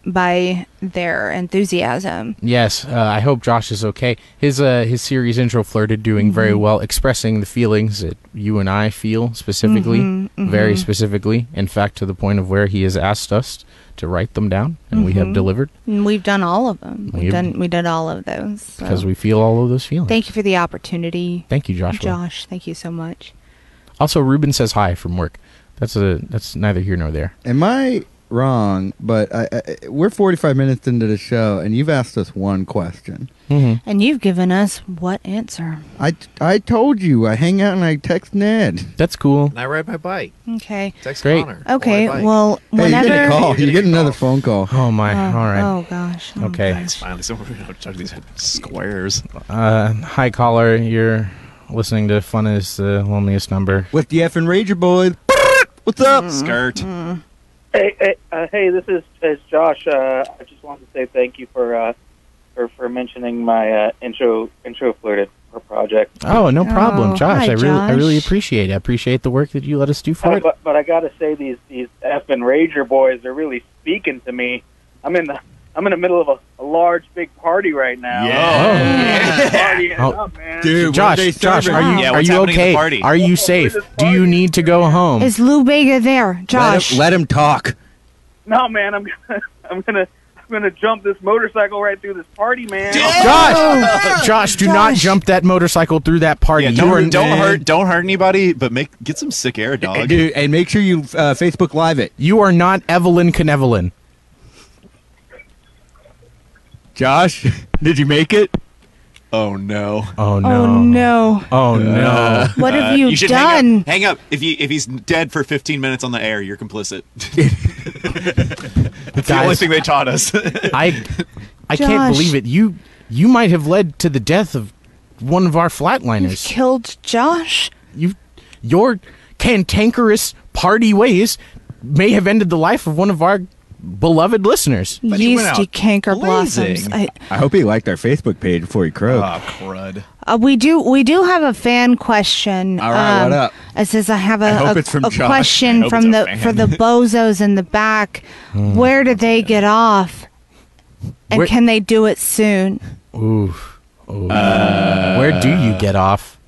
by their enthusiasm. Yes, I hope Josh is okay. His series intro flirted doing very well, expressing the feelings that you and I feel specifically, very specifically. In fact, to the point of where he has asked us to write them down, and we have delivered And we've done all of them. We did all of those. So. because we feel all of those feelings. Thank you for the opportunity, Thank you, Joshua. Josh. Thank you so much. Also, Ruben says hi from work. That's neither here nor there. Am I wrong? But we're 45 minutes into the show, and you've asked us one question. And you've given us what answer? I told you I hang out and I text Ned. That's cool. And I ride my bike. Okay. Text Great. Connor. Okay. on my bike. Well, Hey, you're whenever. getting a call. You're getting another call. phone call. Oh my! All right. Oh gosh. Oh, Okay. It's finally someone we don't talk to these squares. Hi, caller. You're listening to Fun is the Loneliest Number. With the Effin Rager boys. What's up? Skirt. Hey, this is Josh. I just wanted to say thank you for mentioning my intro flirted project. Oh, no problem, Oh, Josh. hi, I really Josh. appreciate it. I appreciate the work that you let us do for it. But I got to say these Effin Rager boys are really speaking to me. I'm in the middle of a large big party right now. Partying Oh. up, man. Dude, Josh, what are they Josh, serving? are you Yeah, are what's you happening at the okay? party? Are you safe? Do you need to go home? Is Lou Bega there, Josh? Let him talk. No, man, I'm gonna jump this motorcycle right through this party, man. Josh, do not jump that motorcycle through that party. Yeah, don't hurt anybody, but get some sick air, dog. Dude, and make sure you Facebook Live it. You are not Evelyn Knevelin. Josh, did you make it? Oh no. Oh Oh no. no! Oh no. What have you should done? Hang up. If he's dead for 15 minutes on the air, you're complicit. That's the only Guys, thing they taught us. I can't Josh. believe it. You might have led to the death of one of our You flatliners. killed Josh? Your cantankerous party ways may have ended the life of one of our beloved listeners. But he went Yeasty out canker blazing. blossoms. I hope he liked our Facebook page before he croaked. Oh, crud. We do have a fan question. All right, what up? It says I have I hope a it's from Josh. I question hope from it's a the fan. for the bozos in the back. Where do they get off? And Where- can they do it soon? Ooh. Where do you get off?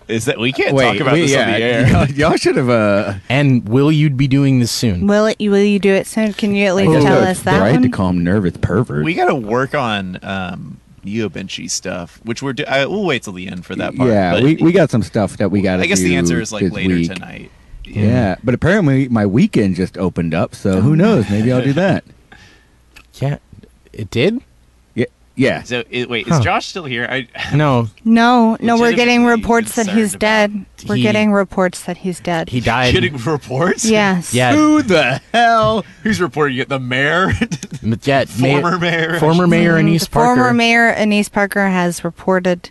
Is that we can't talk about this on the air? Y'all should have. And will you be doing this soon? Will you do it soon? Can you at least I guess tell it's us that right one? to call him nervous pervert. We got to work on Benchy stuff, which we'll wait till the end for that part. Yeah, but we got some stuff that we got to do. I guess the answer is like this later week. tonight. Yeah, but apparently my weekend just opened up, so who knows? Maybe I'll do that. Yeah. It did? Yeah. So wait, Huh. is Josh still here? No. No, we're getting Legitimately reports that he's concerned dead. We're He- getting reports that he's dead. He died. Getting reports? Yes. Yeah. Who the hell? Who's reporting it? The mayor? Yeah, Former mayor? Former mayor Anise The Parker. former mayor Anise Parker has reported.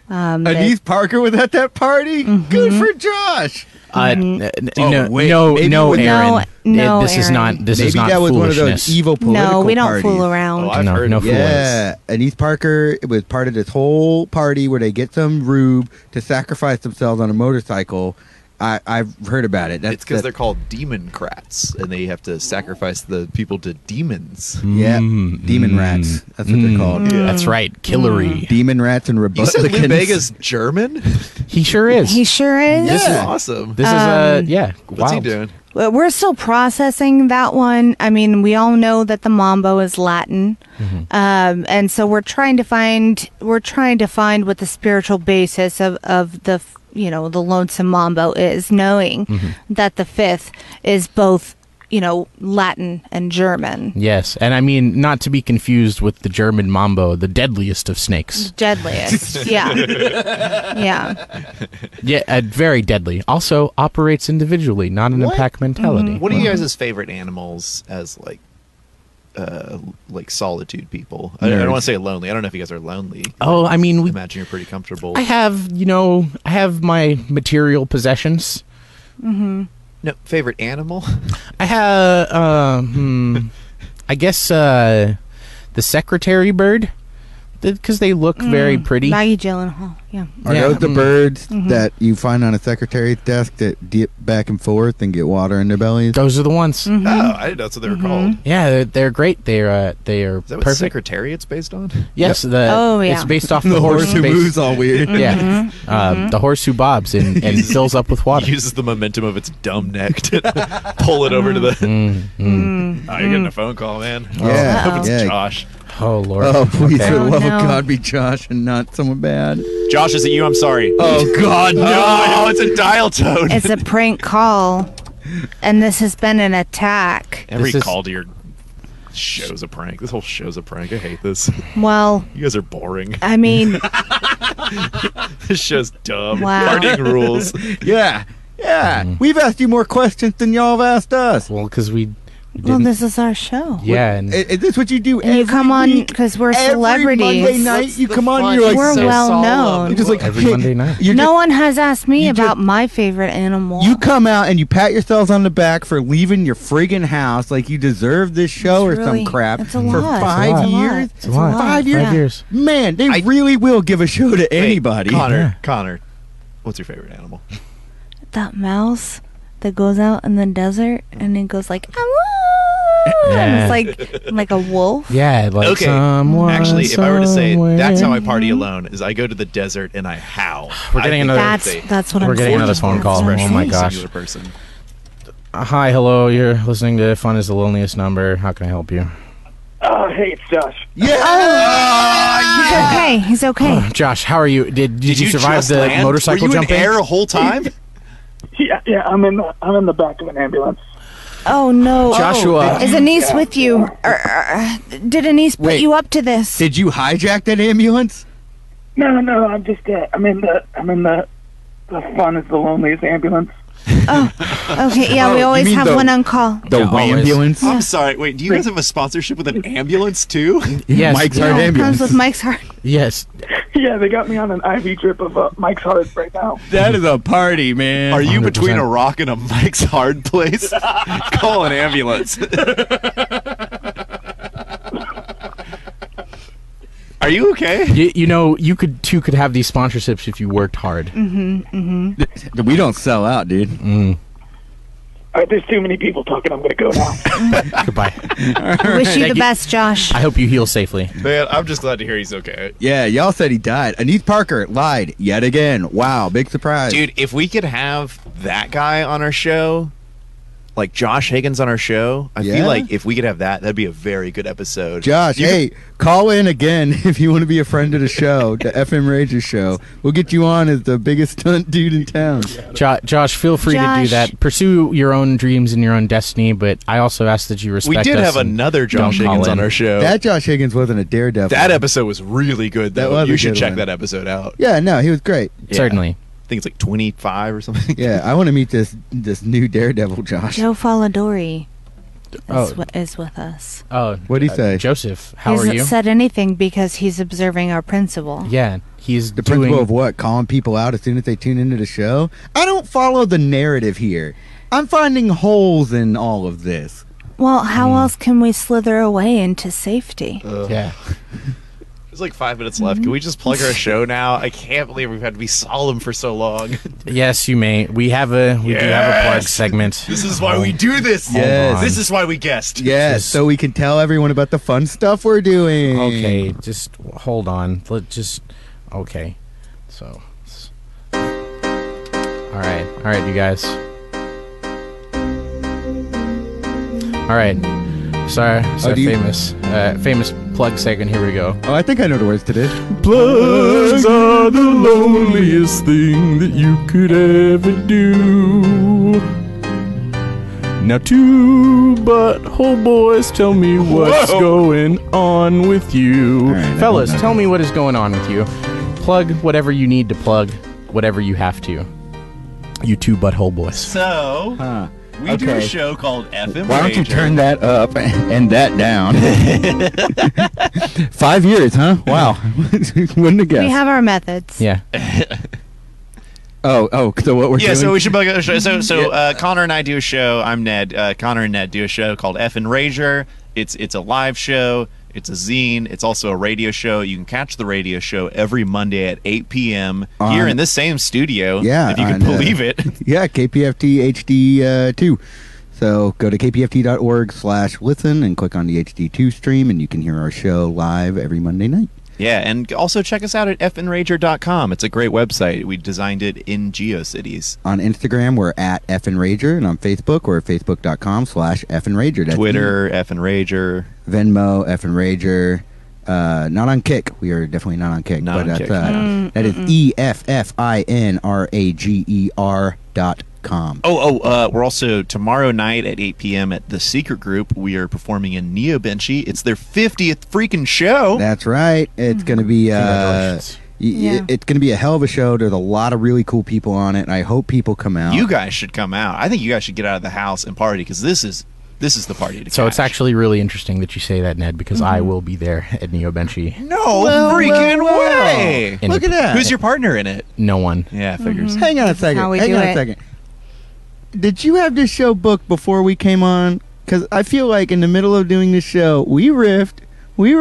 that- Anise Parker was at that party? Good for Josh. No, wait, no, maybe no, with- Aaron. No, This is Aaron. not. This Maybe is not that was one of foolishness. those evil political No, we don't parties. fool around. Oh, I've No, heard no of fool. Yeah, Anise Parker was part of this whole party where they get some rube to sacrifice themselves on a motorcycle, I've heard about it. It's because they're called demon crats, and they have to sacrifice the people to demons. Yeah, demon rats. That's what they're called. Yeah. That's right, Killery. Demon rats and You said Lou Republicans. Bega's German? He sure is. He sure is. This is awesome. This is yeah. What's he wild. doing? Well, we're still processing that one. I mean, we all know that the mambo is Latin, and so we're trying to find what the spiritual basis of the the lonesome mambo is, knowing that the fifth is both Latin and German. Yes, and I mean, not to be confused with the German mambo, the deadliest of snakes. Deadliest, yeah, yeah. Yeah, very deadly. Also operates individually, not in a pack mentality. What are you guys' favorite animals as like solitude people? I don't want to say lonely. I don't know if you guys are lonely. Oh, I mean, I imagine you're pretty comfortable. I have my material possessions. No, favorite animal? I have, I guess, the secretary bird, because they look very pretty. Maggie Gyllenhaal, yeah. Are Yeah. those the birds that you find on a secretary's desk that dip back and forth and get water in their bellies? Those are the ones. Oh, I didn't know that's what they were called. Yeah, they're great. They are Is that what perfect. Secretariat's based on? Yes, yeah. it's based off The horse who moves all weird. Yeah, the horse who bobs and fills up with water. Uses the momentum of its dumb neck to pull it over to the... Oh, you're getting a phone call, man. Yeah. I hope it's Yeah. Josh. Oh Lord! Oh, please, Okay. for the love no. of God, be Josh and not someone bad. Josh, is it you? I'm sorry. Oh, God, no. Oh, it's a dial tone. It's a prank call, and this has been an attack. Every This is- call to your show's a prank. This whole show's a prank. I hate this. Well, You guys are boring. I mean, This show's dumb. Wow. Partying rules. Yeah. We've asked you more questions than y'all have asked us. Well, because we well, didn't. this is our show. Yeah, and Is this what you do And you every come on week? because we're Every celebrities. Monday night, you come on, you're like, We're so well solemn. known. You're just like, Every hey, Monday night. you're No just- one has asked me you about just- my favorite animal. You come out and you pat yourselves on the back for leaving your friggin' house like you deserve this show It's or really- some crap it's a for lot. 5 It's a lot. years. It's a lot. 5 years. 5 years. Man, they really will give a show to anybody. Hey, Connor, what's your favorite animal? That mouse that goes out in the desert and it goes like, "Ah!" Yeah. and it's like a wolf. yeah, like Okay. someone. Actually, if I were to say somewhere. that's how I party alone, is I go to the desert and I howl. We're getting I think another- That's what We're I'm getting saying. another phone call. That's Oh my right. gosh. Singular person. Hi, hello. You're listening to Fun is the Loneliest Number. How can I help you? Hey, it's Josh. He's okay. He's okay. Josh, how are you? Did you survive just the land? motorcycle Were you jumping? in air a whole time? Yeah, I'm in the back of an ambulance. Oh no, Joshua. Is Anise with you? Did Anise put Wait. you up to this? Did you hijack that ambulance? No, I'm just I'm in the Fun is the Loneliest ambulance. Okay, yeah, we you always mean have the- one on call. The Yeah, always. ambulance? I'm sorry. Wait, do you guys have a sponsorship with an ambulance too? Yes. Mike's Yeah, Hard it Ambulance. comes with Mike's Heart. Yes. Yeah, they got me on an IV drip of Mike's Hard right now. That is a party, man. Are you between 100%. a rock and a Mike's Hard place? Call an ambulance. Are you okay? You know, you could have these sponsorships if you worked hard. We don't sell out, dude. All right, there's too many people talking. I'm going to go now. Goodbye. Wish you the you. best, Josh. I hope you heal safely. Man, I'm just glad to hear he's okay. Yeah, y'all said he died. Anise Parker lied yet again. Wow, big surprise. Dude, if we could have that guy on our show, like Josh Higgins on our show, I Yeah? feel like if we could have that, that'd be a very good episode. Josh, You hey, call in again if you want to be a friend of the show, the Effin Rager show. We'll get you on as the biggest stunt dude in town. Josh, feel free to do Josh. that. Pursue your own dreams and your own destiny, but I also ask that you respect we did us have and another Josh don't call Higgins on in. our show. That Josh Higgins wasn't a daredevil. That episode was really good, That though. was a You should good check one. that episode out. Yeah, no, he was great. Yeah. Certainly. I think it's like 25 or something. Yeah, I want to meet this new daredevil, Josh. Joe Faladori Oh. is with us. Oh, What'd he say? Joseph, how He are you? hasn't said anything because he's observing our principal. Yeah, he's The doing. principle of what? Calling people out as soon as they tune into the show? I don't follow the narrative here. I'm finding holes in all of this. Well, how else can we slither away into safety? Yeah. There's like 5 minutes left. Can we just plug our show now? I can't believe we've had to be solemn for so long. Yes, you may. We do have a plug segment. This is why we do this. Yes. This is why we guest. Yes, so we can tell everyone about the fun stuff we're doing. Okay, just hold on. Okay. So, all right, you guys. All right. Sorry, famous plug segment. Here we go. Oh, I think I know the words to this. Plugs are the loneliest thing that you could ever do. Now, two butthole boys, tell me what's going on with you. Right, Fellas, tell me what is going on with you. Plug whatever you need to plug, whatever you have to. You two butthole boys. So, we do a show called Effin Rager. Why don't you turn that up and that down? 5 years, huh? Wow. Wouldn't have guessed. We have our methods. Yeah. So what we're doing? Yeah, so we should plug a show. So Connor and I do a show. I'm Ned. Connor and Ned do a show called Effin Rager. It's a live show. It's a zine. It's also a radio show. You can catch the radio show every Monday at 8 p.m. here in this same studio. Yeah, if you can believe it. Yeah, KPFT HD2. So go to kpft.org/listen and click on the HD2 stream, and you can hear our show live every Monday night. Yeah, and also check us out at effinrager.com. It's a great website. We designed it in GeoCities. On Instagram, we're at Effin Rager, and on Facebook, we're at facebook.com/Effin Rager. That's Twitter, Effin Rager. Venmo, Effin Rager. Not on Kick. We are definitely not on Kick. Not but on that's, Kick. that is EFFINRAGER.com. We're also tomorrow night at 8 p.m. at The Secret Group. We are performing in Neobenchy. It's their 50th freaking show. That's right. It's going to be Congratulations. it's going to be a hell of a show. There's a lot of really cool people on it, and I hope people come out. You guys should come out. I think you guys should get out of the house and party, because this is the party to So catch. it's actually really interesting that you say that, Ned, because I will be there at Neobenchy. No freaking way. Look at that. Who's your partner in it? No one. Yeah, figures. Hang on a second. how we Hang do on a it. second. Did you have this show booked before we came on? Because I feel like in the middle of doing this show, we riffed, we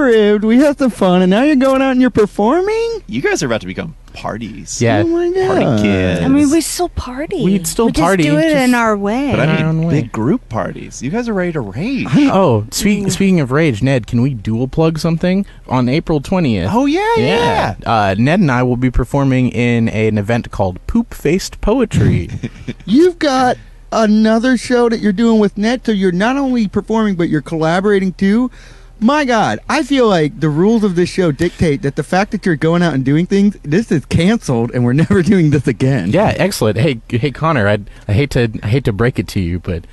had some fun, and now you're going out and you're performing? You guys are about to become parties. Yeah. Oh my God. Party kids. I mean, we still party. We'd still we party, just do it just- in our way. But I our own mean, way. big group parties. You guys are ready to rage. Oh, speaking of rage, Ned, can we dual plug something on April 20th? Oh, yeah. Ned and I will be performing in an event called Poop Faced Poetry. You've got another show that you're doing with Ned, so you're not only performing, but you're collaborating too. My God, I feel like the rules of this show dictate that the fact that you're going out and doing things, this is canceled, and we're never doing this again. Yeah, excellent. Hey, Connor, I hate to break it to you, but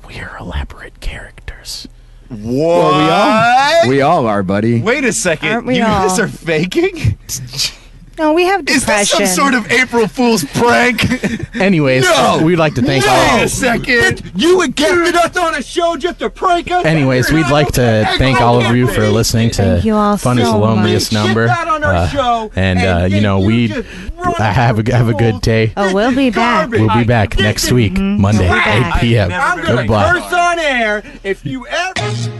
we are elaborate characters. What? Well, we all are, buddy. Wait a second. Aren't we you guys all? are faking? No, we have Is this depression. some sort of April Fool's prank? Anyways, we'd like to thank Wait a second. You would gifted us on a show just to prank us? Anyways, we'd like to thank all of you for listening to Thank you all Fun is the so Loneliest much. Number. Get that on our show, And you know, we have a good day. Oh, we'll be back. We'll be back next week, Monday, 8 p.m. I'm gonna Goodbye. curse on air if you ever...